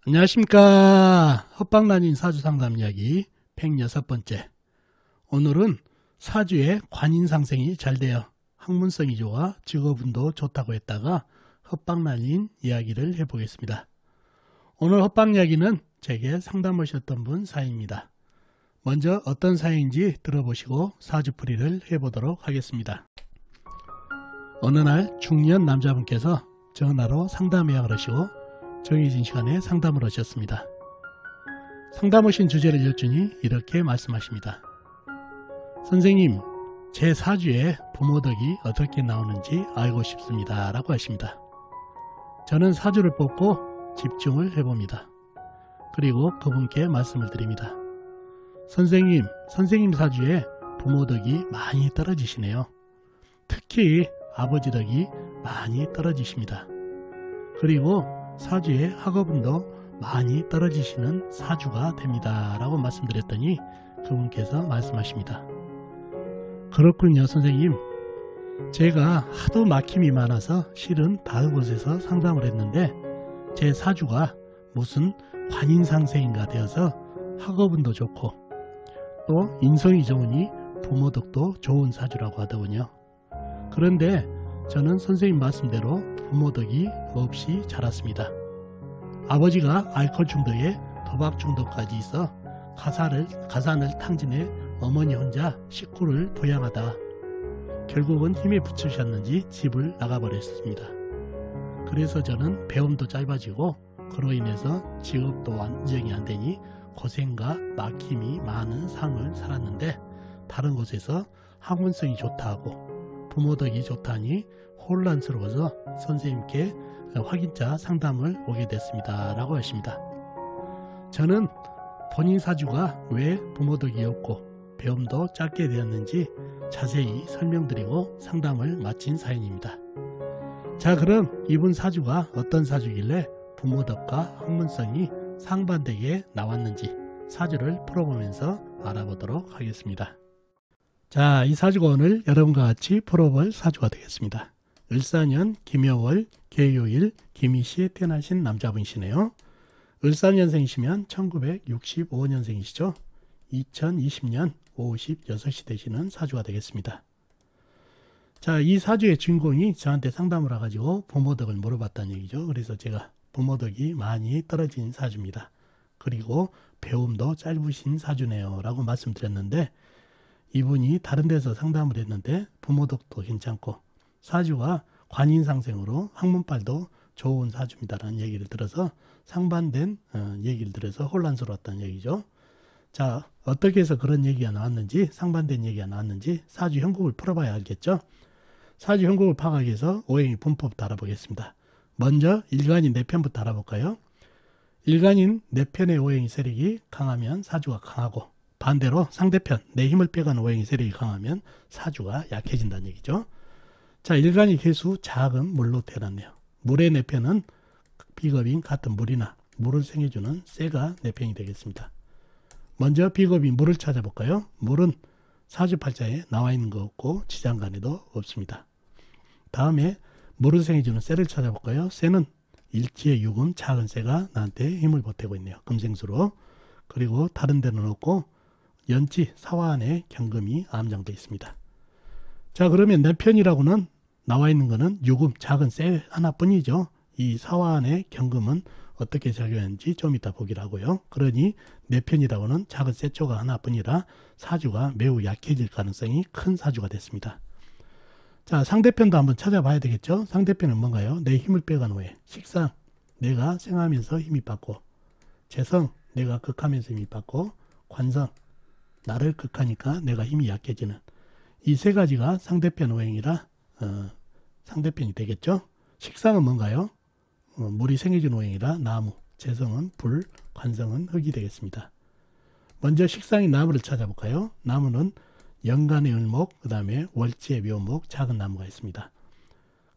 안녕하십니까. 헛방난인 사주상담 이야기 106번째. 오늘은 사주의 관인상생이 잘 되어 학문성이 좋아 직업운도 좋다고 했다가 헛방난인 이야기를 해보겠습니다. 오늘 헛방 이야기는 제게 상담 오셨던 분 사연입니다. 먼저 어떤 사연인지 들어보시고 사주풀이를 해보도록 하겠습니다. 어느 날 중년 남자분께서 전화로 상담 예약을 하시고 정해진 시간에 상담을 하셨습니다. 상담 오신 주제를 여쭈니 이렇게 말씀하십니다. 선생님, 제 사주에 부모덕이 어떻게 나오는지 알고 싶습니다. 라고 하십니다. 저는 사주를 뽑고 집중을 해봅니다. 그리고 그분께 말씀을 드립니다. 선생님 사주에 부모덕이 많이 떨어지시네요. 특히 아버지 덕이 많이 떨어지십니다. 그리고 사주에 학업운도 많이 떨어지시는 사주가 됩니다. 라고 말씀드렸더니 그분께서 말씀하십니다. 그렇군요, 선생님. 제가 하도 막힘이 많아서 실은 다른 곳에서 상담을 했는데 제 사주가 무슨 관인상생인가 되어서 학업운도 좋고 또 인성이 좋으니 부모덕도 좋은 사주라고 하더군요. 그런데 저는 선생님 말씀대로 부모덕이 없이 자랐습니다. 아버지가 알코올 중독에 도박 중독까지 있어 가산을 탕진해 어머니 혼자 식구를 부양하다 결국은 힘에 부치셨는지 집을 나가버렸습니다. 그래서 저는 배움도 짧아지고 그로 인해서 직업도 안정이 안 되니 고생과 막힘이 많은 삶을 살았는데 다른 곳에서 학문성이 좋다고 부모덕이 좋다니 혼란스러워서 선생님께 확인자 상담을 오게 됐습니다. 라고 하십니다. 저는 본인 사주가 왜 부모덕이 없고 배움도 짧게 되었는지 자세히 설명드리고 상담을 마친 사연입니다. 자, 그럼 이분 사주가 어떤 사주길래 부모덕과 학문성이 상반되게 나왔는지 사주를 풀어보면서 알아보도록 하겠습니다. 자, 이 사주가 오늘 여러분과 같이 풀어볼 사주가 되겠습니다. 을사년 김여월 계요일 김희시에 태어나신 남자분이시네요. 을사년생이시면 1965년생이시죠. 2020년 56시 되시는 사주가 되겠습니다. 자, 이 사주의 주인공이 저한테 상담을 해가지고 부모덕을 물어봤다는 얘기죠. 그래서 제가 부모덕이 많이 떨어진 사주입니다. 그리고 배움도 짧으신 사주네요 라고 말씀드렸는데 이분이 다른 데서 상담을 했는데 부모덕도 괜찮고 사주가 관인상생으로 학문빨도 좋은 사주입니다라는 얘기를 들어서 상반된 얘기를 들어서 혼란스러웠다는 얘기죠. 자, 어떻게 해서 그런 얘기가 나왔는지 상반된 얘기가 나왔는지 사주 형국을 풀어봐야 알겠죠. 사주 형국을 파악하기 위해서 오행의 분법부터 알아보겠습니다. 먼저 일간인 내편부터 알아볼까요? 일간인 내편의 오행의 세력이 강하면 사주가 강하고 반대로 상대편 내 힘을 빼가는 오행의 세력이 강하면 사주가 약해진다는 얘기죠. 자, 일간이 개수 작은 물로 태어났네요. 물의 내편은 비겁인 같은 물이나 물을 생해주는 쇠가 내편이 되겠습니다. 먼저 비겁인 물을 찾아볼까요? 물은 사주팔자에 나와 있는 거 없고 지장간에도 없습니다. 다음에 물을 생해주는 쇠를 찾아볼까요? 쇠는 일지의 유금 작은 쇠가 나한테 힘을 보태고 있네요. 금생수로. 그리고 다른 데는 없고 연지 사화 안에 경금이 암장되어 있습니다. 자, 그러면 내편이라고는 나와 있는 것은 유금 작은 쇠 하나뿐이죠. 이 사화 안에 경금은 어떻게 작용하는지 좀 이따 보기로 하고요. 그러니 내편이라고는 작은 쇠조가 하나뿐이라 사주가 매우 약해질 가능성이 큰 사주가 됐습니다. 자, 상대편도 한번 찾아봐야 되겠죠. 상대편은 뭔가요? 내 힘을 빼간 후에 식상 내가 생하면서 힘이 받고 재성 내가 극하면서 힘이 받고 관성 나를 극하니까 내가 힘이 약해지는 이 세 가지가 상대편 오행이라 상대편이 되겠죠. 식상은 뭔가요? 물이 생해준 오행이라 나무, 재성은 불, 관성은 흙이 되겠습니다. 먼저 식상인 나무를 찾아볼까요? 나무는 연간의 을목, 그 다음에 월지의 묘목, 작은 나무가 있습니다.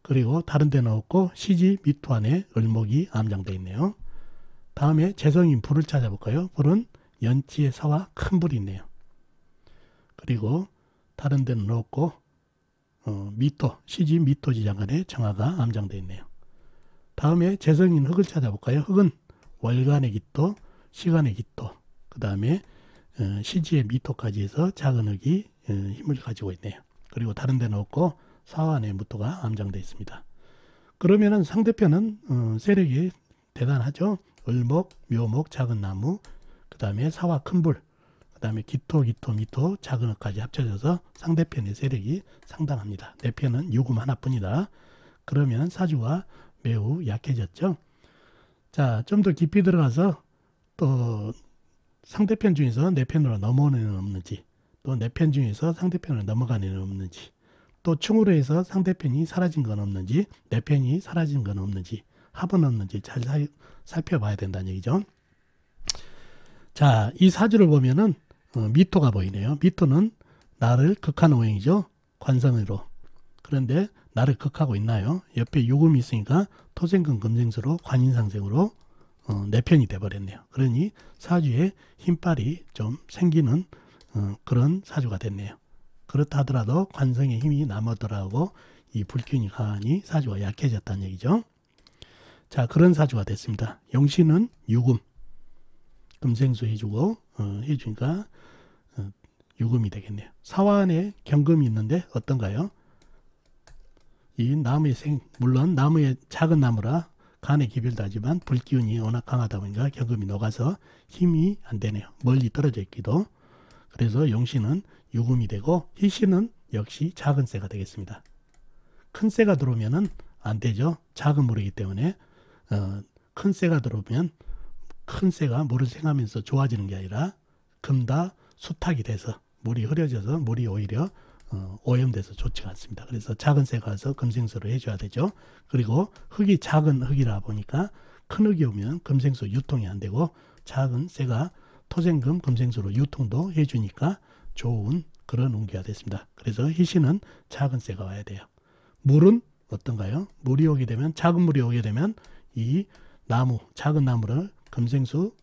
그리고 다른 데는 없고 시지 미토 안에 을목이 암장되어 있네요. 다음에 재성인 불을 찾아볼까요? 불은 연지의 사와 큰 불이 있네요. 그리고 다른 데는 없고 미토, 시지 미토 지장간에 정화가 암장되어 있네요. 다음에 재성인 흙을 찾아볼까요? 흙은 월간의 기토, 시간의 기토, 그 다음에 시지의 미토까지 해서 작은 흙이 힘을 가지고 있네요. 그리고 다른 데는 없고 사환의 무토가 암장되어 있습니다. 그러면은 상대편은 세력이 대단하죠. 을목, 묘목, 작은 나무, 그 다음에 사화 큰 불, 그 다음에 기토, 미토, 작은 흙까지 합쳐져서 상대편의 세력이 상당합니다. 내 편은 유금 하나뿐이다. 그러면 사주가 매우 약해졌죠. 자, 좀 더 깊이 들어가서 또 상대편 중에서 내 편으로 넘어오는 애는 없는지, 또 내 편 중에서 상대편으로 넘어가는 애는 없는지, 또 충으로 해서 상대편이 사라진 건 없는지, 내 편이 사라진 건 없는지, 합은 없는지 잘 살펴봐야 된다는 얘기죠. 자, 이 사주를 보면은 미토가 보이네요. 미토는 나를 극한 오행이죠. 관성으로. 그런데 나를 극하고 있나요? 옆에 요금이 있으니까 토생금 금생수로 관인상생으로 내 편이 돼버렸네요. 그러니 사주에 힘빨이 좀 생기는 그런 사주가 됐네요. 그렇다 하더라도 관성의 힘이 남아더라고 이 불균이 강하니 사주가 약해졌다는 얘기죠. 자, 그런 사주가 됐습니다. 용신은 유금, 금생수 해주고 해주니까 유금이 되겠네요. 사환에 경금이 있는데 어떤가요? 이 나무의 물론 나무의 작은 나무라 간에 기별도 하지만 불기운이 워낙 강하다 보니까 경금이 녹아서 힘이 안 되네요. 멀리 떨어져 있기도. 그래서 용신은 유금이 되고 희신은 역시 작은 새가 되겠습니다. 큰 새가 들어오면은 안 되죠. 작은 물이기 때문에 큰 새가 들어오면 큰 새가 물을 생하면서 좋아지는 게 아니라 금다 수탁이 돼서 물이 흐려져서 물이 오히려 오염돼서 좋지가 않습니다. 그래서 작은 새가 와서 금생수를 해줘야 되죠. 그리고 흙이 작은 흙이라 보니까 큰 흙이 오면 금생수 유통이 안 되고 작은 새가 토생금 금생수로 유통도 해주니까 좋은 그런 운기가 됐습니다. 그래서 희신은 작은 새가 와야 돼요. 물은 어떤가요? 물이 오게 되면 작은 물이 오게 되면 이 나무 작은 나무를 금생수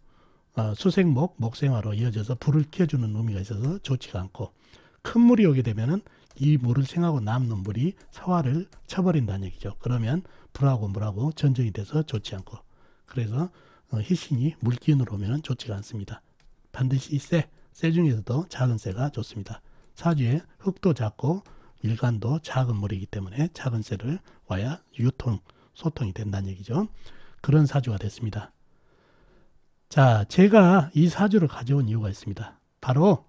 수생목 목생화로 이어져서 불을 켜주는 의미가 있어서 좋지가 않고 큰 물이 오게 되면은 이 물을 생하고 남는 물이 사화를 쳐버린다는 얘기죠. 그러면 불하고 물하고 전쟁이 돼서 좋지 않고 그래서 희신이 물기운으로 오면 좋지가 않습니다. 반드시 새 중에서도 작은 새가 좋습니다. 사주에 흙도 작고 일간도 작은 물이기 때문에 작은 새를 와야 소통이 된다는 얘기죠. 그런 사주가 됐습니다. 자, 제가 이 사주를 가져온 이유가 있습니다. 바로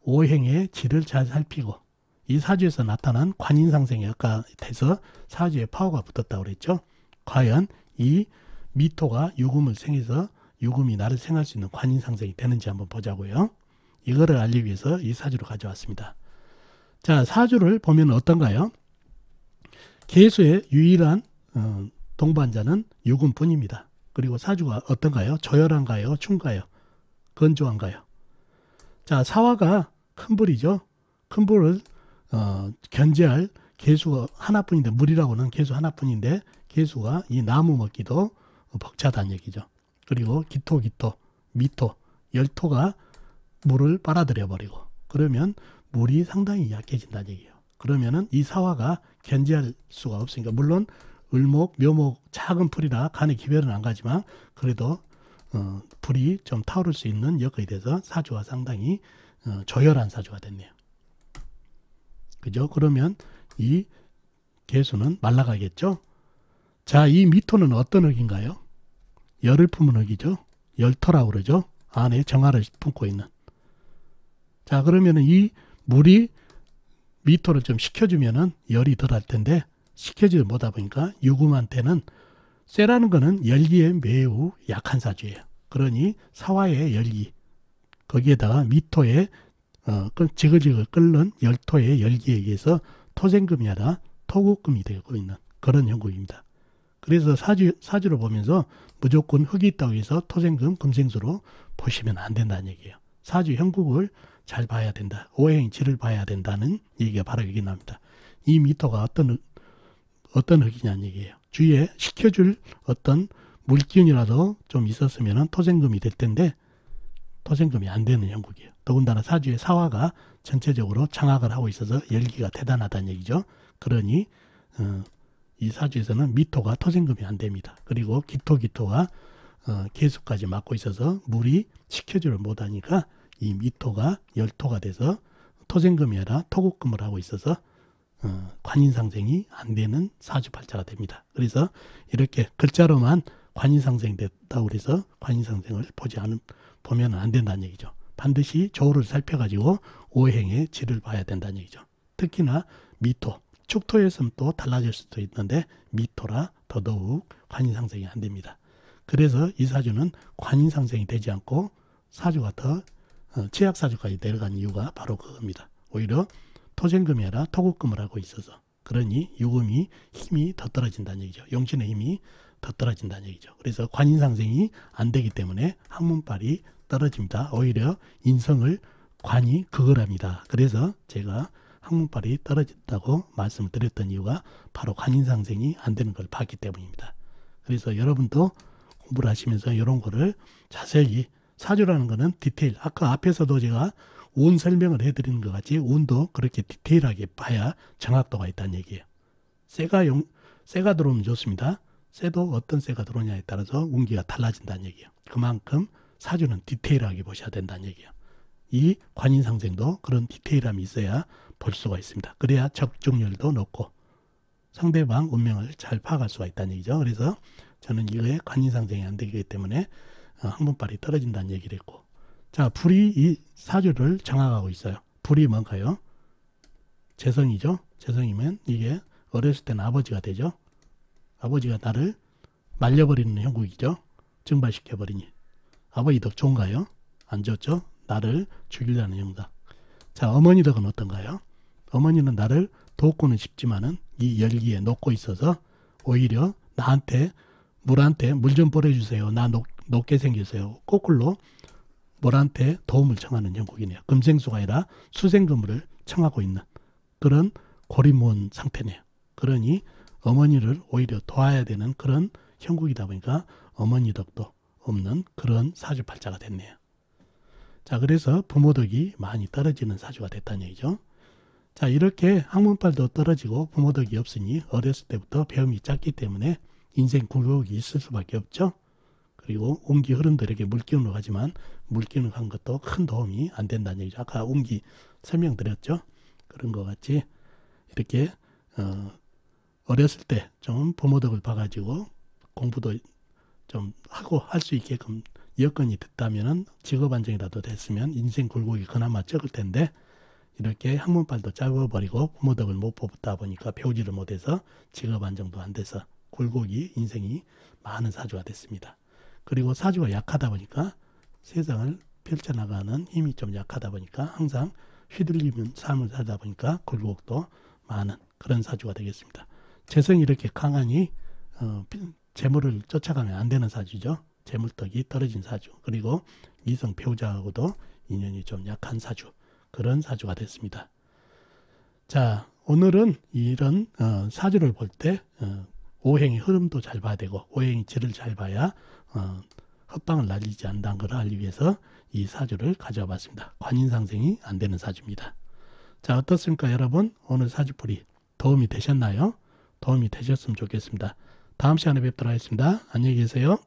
오행의 질을 잘 살피고 이 사주에서 나타난 관인상생이 아까 돼서 사주에 파워가 붙었다고 그랬죠. 과연 이 미토가 유금을 생해서 유금이 나를 생할 수 있는 관인상생이 되는지 한번 보자고요. 이거를 알기 위해서 이 사주를 가져왔습니다. 자, 사주를 보면 어떤가요? 계수의 유일한 동반자는 유금뿐입니다. 그리고 사주가 어떤가요? 조열한가요? 충가요? 건조한가요? 자, 사화가 큰 불이죠. 큰 불을 견제할 계수가 하나뿐인데 물이라고는 계수 하나뿐인데 계수가 이 나무 먹기도 벅차다는 얘기죠. 그리고 기토, 미토, 열토가 물을 빨아들여 버리고 그러면 물이 상당히 약해진다는 얘기예요. 그러면은 이 사화가 견제할 수가 없으니까 물론 을목, 묘목, 작은 풀이라 간에 기별은 안 가지만 그래도 불이 좀 타오를 수 있는 여건이 돼서 사주가 상당히 조열한 사주가 됐네요. 그죠? 그러면 이 계수는 말라가겠죠? 자, 이 미토는 어떤 흙인가요? 열을 품은 흙이죠. 열토라고 그러죠. 안에 정화를 품고 있는. 자, 그러면은 이 물이 미토를 좀 식혀주면은 열이 덜 할 텐데 식혀지지 못하다 보니까 유금한테는 쇠라는 거는 열기에 매우 약한 사주예요. 그러니 사화의 열기 거기에다가 미토의 지글지글 끓는 열토의 열기에 의해서 토생금이 아니라 토국금이 되고 있는 그런 형국입니다. 그래서 사주를 보면서 무조건 흙이 있다고 해서 토생금 금생수로 보시면 안 된다는 얘기예요. 사주 형국을 잘 봐야 된다. 오행의 질을 봐야 된다는 얘기가 바로 여기 나옵니다. 이 미토가 어떤 흙이냐는 얘기예요. 주위에 식혀줄 어떤 물기운이라도 좀 있었으면 토생금이 될 텐데 토생금이 안 되는 형국이에요. 더군다나 사주의 사화가 전체적으로 장악을 하고 있어서 열기가 대단하다는 얘기죠. 그러니 이 사주에서는 미토가 토생금이 안 됩니다. 그리고 기토가 개수까지 맞고 있어서 물이 식혀지를 못하니까 이 미토가 열토가 돼서 토생금이 아니라 토국금을 하고 있어서 관인상생이 안 되는 사주팔자가 됩니다. 그래서 이렇게 글자로만 관인상생됐다고 해서 관인상생을 보면 안 된다는 얘기죠. 반드시 조를 살펴가지고 오행의 질을 봐야 된다는 얘기죠. 특히나 미토, 축토였으면 또 달라질 수도 있는데 미토라 더더욱 관인상생이 안 됩니다. 그래서 이 사주는 관인상생이 되지 않고 사주가 더 최악사주까지 내려간 이유가 바로 그겁니다. 오히려 토생금이 아니라 토국금을 하고 있어서 그러니 유금이 힘이 더 떨어진다는 얘기죠. 용신의 힘이 더 떨어진다는 얘기죠. 그래서 관인상생이 안 되기 때문에 학문빨이 떨어집니다. 오히려 인성을 관이 극을합니다. 그래서 제가 학문빨이 떨어진다고 말씀을 드렸던 이유가 바로 관인상생이 안 되는 걸 봤기 때문입니다. 그래서 여러분도 공부를 하시면서 이런 거를 자세히 사주라는 거는 디테일, 아까 앞에서도 제가 운 설명을 해드리는 것 같이 운도 그렇게 디테일하게 봐야 정확도가 있다는 얘기예요. 쇠가 들어오면 좋습니다. 쇠도 어떤 쇠가 들어오냐에 따라서 운기가 달라진다는 얘기예요. 그만큼 사주는 디테일하게 보셔야 된다는 얘기예요. 이 관인상생도 그런 디테일함이 있어야 볼 수가 있습니다. 그래야 적중률도 높고 상대방 운명을 잘 파악할 수가 있다는 얘기죠. 그래서 저는 이거에 관인상생이 안 되기 때문에 학문빨이 떨어진다는 얘기를 했고, 자, 불이 이 사주를 정확하고 있어요. 불이 뭔가요? 재성이죠. 재성이면 이게 어렸을 때는 아버지가 되죠. 아버지가 나를 말려버리는 형국이죠. 증발시켜버리니. 아버지 덕 좋은가요? 안 좋죠. 나를 죽이려는 형상. 자, 어머니 덕은 어떤가요? 어머니는 나를 돕고는 싶지만은 이 열기에 녹고 있어서 오히려 나한테 물 좀 뿌려주세요. 나 녹게 생겼어요. 거꾸로 물한테 도움을 청하는 형국이네요. 금생수가 아니라 수생금을 청하고 있는 그런 고리문 상태네요. 그러니 어머니를 오히려 도와야 되는 그런 형국이다 보니까 어머니 덕도 없는 그런 사주팔자가 됐네요. 자, 그래서 부모덕이 많이 떨어지는 사주가 됐다는 얘기죠. 자, 이렇게 학문빨도 떨어지고 부모덕이 없으니 어렸을 때부터 배움이 작기 때문에 인생 굴곡이 있을 수밖에 없죠. 그리고 운기 흐름도 이렇게 물기운으로 가지만 물기운으로 간 것도 큰 도움이 안 된다는 얘기죠. 아까 운기 설명드렸죠. 그런 것 같이 이렇게 어렸을 때 좀 부모덕을 봐가지고 공부도 좀 하고 할 수 있게끔 여건이 됐다면 직업 안정이라도 됐으면 인생 굴곡이 그나마 적을 텐데 이렇게 학문빨도 짧아버리고 부모덕을 못 뽑다 보니까 배우지를 못해서 직업 안정도 안 돼서 굴곡이 인생이 많은 사주가 됐습니다. 그리고 사주가 약하다 보니까 세상을 펼쳐나가는 힘이 좀 약하다 보니까 항상 휘둘리는 삶을 살다 보니까 굴곡도 많은 그런 사주가 되겠습니다. 재성이 이렇게 강하니 재물을 쫓아가면 안 되는 사주죠. 재물덕이 떨어진 사주. 그리고 이성 배우자하고도 인연이 좀 약한 사주. 그런 사주가 됐습니다. 자, 오늘은 이런 사주를 볼 때 오행의 흐름도 잘 봐야 되고 오행의 질을 잘 봐야 헛방을 날리지 않는다는 걸 알기 위해서 이 사주를 가져와 봤습니다. 관인상생이 안 되는 사주입니다. 자, 어떻습니까 여러분? 오늘 사주풀이 도움이 되셨나요? 도움이 되셨으면 좋겠습니다. 다음 시간에 뵙도록 하겠습니다. 안녕히 계세요.